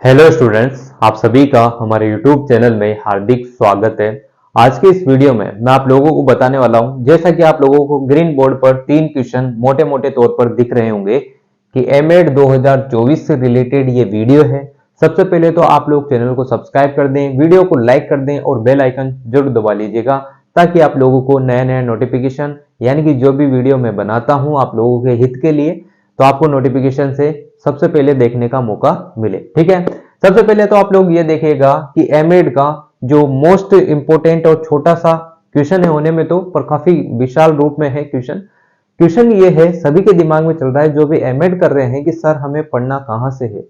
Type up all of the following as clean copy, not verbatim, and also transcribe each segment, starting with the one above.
Hello students, आप सभी का हमारे यूट्यूब चैनल में हार्दिक स्वागत है। आज के इस वीडियो में मैं आप लोगों को बताने वाला हूं, जैसा कि आप लोगों को ग्रीन बोर्ड पर 3 क्वेश्चन मोटे मोटे तौर पर दिख रहे होंगे कि एमएड 2024 से रिलेटेड ये वीडियो है। सबसे पहले तो आप लोग चैनल को सब्सक्राइब कर दें, वीडियो को लाइक कर दें और बेल आइकन जरूर दबा लीजिएगा ताकि आप लोगों को नया नया नोटिफिकेशन यानी कि जो भी वीडियो मैं बनाता हूं आप लोगों के हित के लिए, तो आपको नोटिफिकेशन से सबसे पहले देखने का मौका मिले। ठीक है, सबसे पहले तो आप लोग ये देखिएगा कि एमएड का जो मोस्ट इंपोर्टेंट और छोटा सा क्वेश्चन है होने में तो, पर काफी विशाल रूप में है क्वेश्चन। क्वेश्चन ये है, सभी के दिमाग में चल रहा है जो भी एमएड कर रहे हैं कि सर हमें पढ़ना कहां से है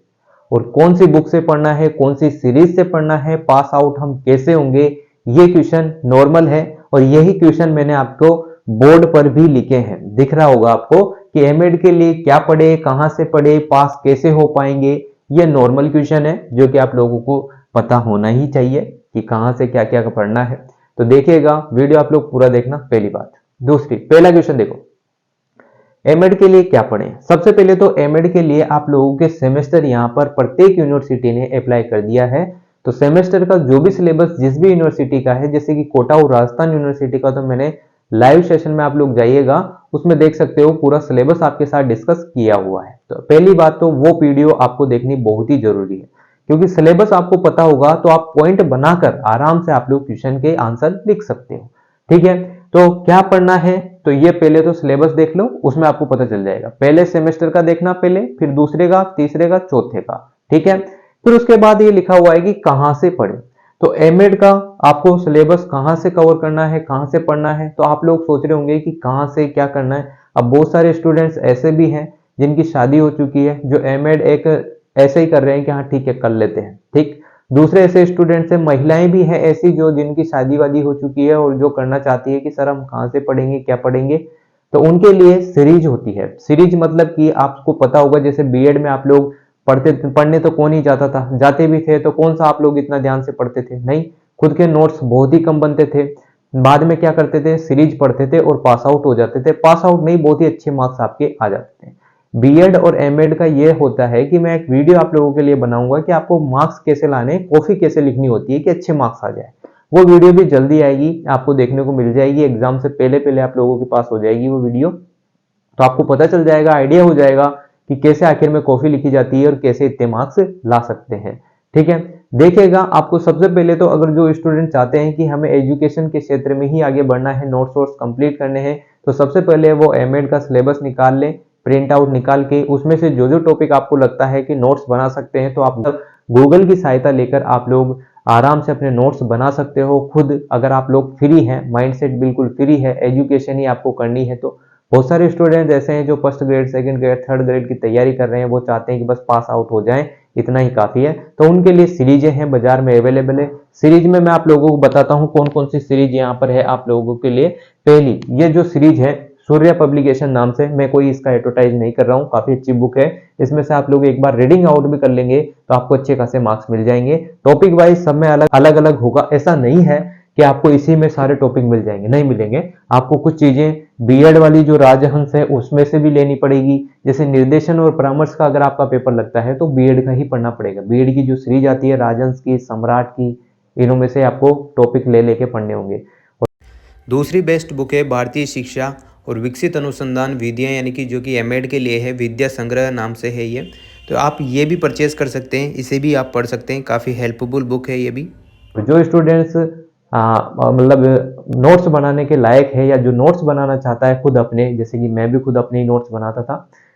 और कौन सी बुक से पढ़ना है, कौन सी सीरीज से पढ़ना है, पास आउट हम कैसे होंगे। ये क्वेश्चन नॉर्मल है और यही क्वेश्चन मैंने आपको बोर्ड पर भी लिखे हैं, दिख रहा होगा आपको कि एमएड के लिए क्या पढ़े, कहां से पढ़े, पास कैसे हो पाएंगे। ये नॉर्मल क्वेश्चन है जो कि आप लोगों को पता होना ही चाहिए कि कहां से क्या क्या पढ़ना है। तो देखिएगा वीडियो आप लोग पूरा देखना, पहली बात। दूसरी, पहला क्वेश्चन देखो, एमएड के लिए क्या पढ़ें। सबसे पहले तो एमएड के लिए आप लोगों के सेमेस्टर यहाँ पर प्रत्येक यूनिवर्सिटी ने अप्लाई कर दिया है। तो सेमेस्टर का जो भी सिलेबस जिस भी यूनिवर्सिटी का है, जैसे कि कोटा और राजस्थान यूनिवर्सिटी का, तो मैंने लाइव सेशन में आप लोग जाइएगा उसमें देख सकते हो पूरा सिलेबस आपके साथ डिस्कस किया हुआ है। तो पहली बात तो वो वीडियो आपको देखनी बहुत ही जरूरी है, क्योंकि सिलेबस आपको पता होगा तो आप पॉइंट बनाकर आराम से आप लोग क्वेश्चन के आंसर लिख सकते हो। ठीक है, तो क्या पढ़ना है, तो ये पहले तो सिलेबस देख लो, उसमें आपको पता चल जाएगा। पहले सेमेस्टर का देखना पहले, फिर दूसरे का, तीसरे का, चौथे का। ठीक है, फिर उसके बाद ये लिखा हुआ है कि कहां से पढ़े। तो एमएड का आपको सिलेबस कहां से कवर करना है, कहां से पढ़ना है। तो आप लोग सोच रहे होंगे कि कहां से क्या करना है। अब बहुत सारे स्टूडेंट्स ऐसे भी हैं जिनकी शादी हो चुकी है, जो एमएड एक ऐसे ही कर रहे हैं कि हाँ ठीक है कर लेते हैं। ठीक, दूसरे ऐसे स्टूडेंट्स हैं, महिलाएं भी हैं ऐसी जो जिनकी शादी वादी हो चुकी है और जो करना चाहती है कि सर हम कहाँ से पढ़ेंगे, क्या पढ़ेंगे। तो उनके लिए सीरीज होती है। सीरीज मतलब कि आपको पता होगा, जैसे बीएड में आप लोग पढ़ने तो कौन ही जाता था, जाते भी थे तो कौन सा आप लोग इतना ध्यान से पढ़ते थे, नहीं। खुद के नोट्स बहुत ही कम बनते थे, बाद में क्या करते थे, सीरीज पढ़ते थे और पास आउट हो जाते थे। पास आउट नहीं, बहुत ही अच्छे मार्क्स आपके आ जाते थे। बीएड और एमएड का ये होता है कि मैं एक वीडियो आप लोगों के लिए बनाऊंगा कि आपको मार्क्स कैसे लाने, कॉफी कैसे लिखनी होती है कि अच्छे मार्क्स आ जाए। वो वीडियो भी जल्दी आएगी, आपको देखने को मिल जाएगी, एग्जाम से पहले पहले आप लोगों के पास हो जाएगी वो वीडियो। तो आपको पता चल जाएगा, आइडिया हो जाएगा कि कैसे आखिर में कॉफी लिखी जाती है और कैसे इतने मार्क्स ला सकते हैं। ठीक है, देखिएगा आपको सबसे पहले तो, अगर जो स्टूडेंट चाहते हैं कि हमें एजुकेशन के क्षेत्र में ही आगे बढ़ना है, नोट्स वोट्स कंप्लीट करने हैं, तो सबसे पहले वो एमएड का सिलेबस निकाल लें, प्रिंट आउट निकाल के उसमें से जो जो टॉपिक आपको लगता है कि नोट्स बना सकते हैं, तो आप गूगल की सहायता लेकर आप लोग आराम से अपने नोट्स बना सकते हो खुद। अगर आप लोग फ्री हैं, माइंडसेट बिल्कुल फ्री है, एजुकेशन ही आपको करनी है, तो बहुत सारे स्टूडेंट ऐसे हैं जो first grade, second grade, third grade की तैयारी कर रहे हैं, वो चाहते हैं कि बस पास आउट हो जाएं, इतना ही काफी है। तो उनके लिए सीरीजें हैं, बाजार में अवेलेबल है। सीरीज में मैं आप लोगों को बताता हूं कौन कौन सी सीरीज यहाँ पर है आप लोगों के लिए। पहली, ये जो सीरीज है सूर्य पब्लिकेशन नाम से, मैं कोई इसका एडवर्टाइज नहीं कर रहा हूँ, काफी अच्छी बुक है। इसमें से आप लोग एक बार रीडिंग आउट भी कर लेंगे तो आपको अच्छे खासे मार्क्स मिल जाएंगे। टॉपिक वाइज सब में अलग अलग अलग होगा, ऐसा नहीं है कि आपको इसी में सारे टॉपिक मिल जाएंगे, नहीं मिलेंगे। आपको कुछ चीजें बीएड वाली जो राजहंस है उसमें से भी लेनी पड़ेगी। जैसे निर्देशन और परामर्श का अगर आपका पेपर लगता है तो बीएड का ही पढ़ना पड़ेगा। बीएड की जो सीरीज आती है राजहंस की, सम्राट की, इनमें से आपको टॉपिक ले लेके पढ़ने होंगे। दूसरी बेस्ट बुक है भारतीय शिक्षा और विकसित अनुसंधान विधियाँ, यानी कि जो कि एमएड के लिए है, विद्या संग्रह नाम से है ये। तो आप ये भी परचेज कर सकते हैं, इसे भी आप पढ़ सकते हैं, काफ़ी हेल्पफुल बुक है ये भी। जो स्टूडेंट्स मतलब नोट्स बनाने के लायक है या जो नोट्स बनाना चाहता है खुद अपने, जैसे कि मैं भी खुद अपने नोट्स बनाता था,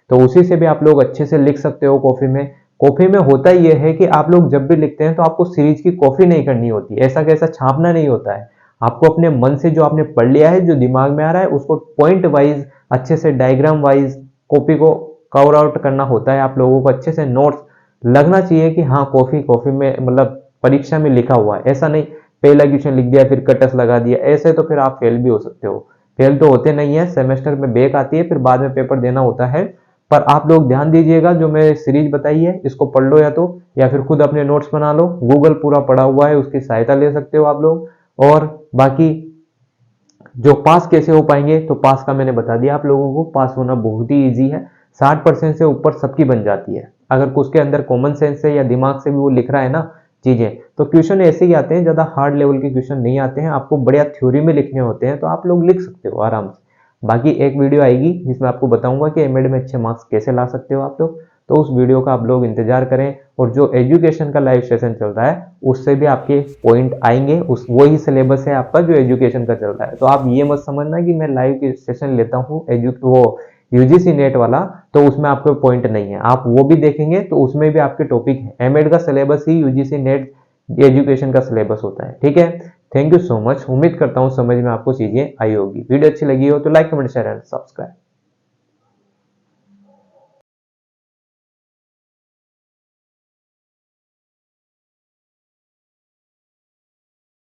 तो उसी से भी आप लोग अच्छे से लिख सकते हो कॉपी में। कॉपी में होता यह है कि आप लोग जब भी लिखते हैं तो आपको सीरीज की कॉपी नहीं करनी होती, ऐसा कैसा छापना नहीं होता है। आपको अपने मन से जो आपने पढ़ लिया है, जो दिमाग में आ रहा है, उसको पॉइंट वाइज अच्छे से डायग्राम वाइज कॉपी को कवर आउट करना होता है। आप लोगों को अच्छे से नोट्स लगना चाहिए कि हाँ कॉफी कॉफी में मतलब परीक्षा में लिखा हुआ है, ऐसा नहीं पहला क्वेश्चन लिख दिया फिर कटस लगा दिया, ऐसे तो फिर आप फेल भी हो सकते हो। फेल तो होते नहीं है, सेमेस्टर में बैक आती है, फिर बाद में पेपर देना होता है। पर आप लोग ध्यान दीजिएगा, जो मैं सीरीज बताई है इसको पढ़ लो, या फिर खुद अपने नोट्स बना लो। गूगल पूरा पढ़ा हुआ है, उसकी सहायता ले सकते हो आप लोग। और बाकी जो पास कैसे हो पाएंगे, तो पास का मैंने बता दिया आप लोगों को, पास होना बहुत ही ईजी है। 60% से ऊपर सबकी बन जाती है। अगर उसके अंदर कॉमन सेंस है या दिमाग से भी वो लिख रहा है ना चीजें, तो क्वेश्चन ऐसे ही आते हैं, ज्यादा हार्ड लेवल के क्वेश्चन नहीं आते हैं, आपको बढ़िया थ्योरी में लिखने होते हैं, तो आप लोग लिख सकते हो आराम से। बाकी एक वीडियो आएगी जिसमें आपको बताऊंगा कि एमएड में अच्छे मार्क्स कैसे ला सकते हो आप लोग, तो उस वीडियो का आप लोग इंतजार करें। और जो एजुकेशन का लाइव सेशन चल रहा है उससे भी आपके पॉइंट आएंगे, उस वही सिलेबस है आपका जो एजुकेशन का चल रहा है। तो आप ये मत समझना कि मैं लाइव सेशन लेता हूँ वो यूजीसी नेट वाला तो उसमें आपको पॉइंट नहीं है, आप वो भी देखेंगे तो उसमें भी आपके टॉपिक है। एमएड का सिलेबस ही यूजीसी नेट एजुकेशन का सिलेबस होता है, ठीक है। थैंक यू सो मच, उम्मीद करता हूँ समझ में आपको चीजें आई होगी। वीडियो अच्छी लगी हो तो like comment share and subscribe.